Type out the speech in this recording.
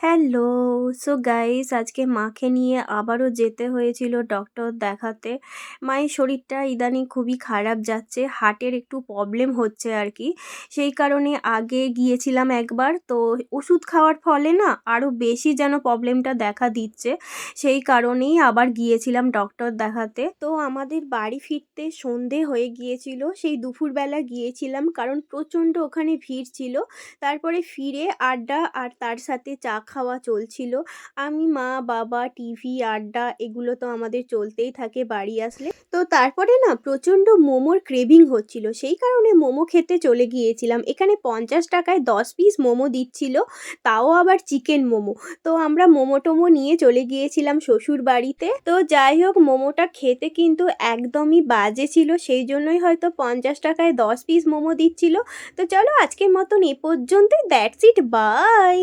Hello! So guys আজকে মাকে নিয়ে আবারও যেতে হয়েছিল ডক্টর দেখাতে। মায়ের শরীরটা ইদানিং খুবই খারাপ যাচ্ছে। হার্টের একটু প্রবলেম হচ্ছে আরকি। সেই কারণে আগে গিয়েছিলাম একবার। তো ওষুধ খাওয়ার ফলে না আরও বেশি যেন প্রবলেমটা দেখা দিচ্ছে। সেই কারণেই আবার গিয়েছিলাম ডক্টর দেখাতে। তো আমাদের বাড়ি ফিরতে সন্ধে হয়ে গিয়েছিল। সেই দুপুরবেলা গিয়েছিলাম কারণ প্রচণ্ড ওখানে ভিড় ছিল। তারপরে ফিরে আড্ডা আর তার সাথে চা খাওয়া চলছিল। আমি, মা, বাবা, টিভি, আড্ডা এগুলো তো আমাদের চলতেই থাকে বাড়ি আসলে। তো তারপরে না প্রচণ্ড মোমোর ক্রেভিং হচ্ছিল। সেই কারণে মোমো খেতে চলে গিয়েছিলাম। এখানে ৫০ টাকায় ১০ পিস মোমো দিচ্ছিল, তাও আবার চিকেন মোমো। তো আমরা মোমো-টোমো নিয়ে চলে গিয়েছিলাম শ্বশুরবাড়িতে। তো যাই হোক মোমোটা খেতে কিন্তু একদমই বাজে ছিল। সেই জন্যই হয়তো ৫০ টাকায় ১০ পিস মোমো দিচ্ছিল। তো চলো আজকের মতন এ পর্যন্তই। That's it, by.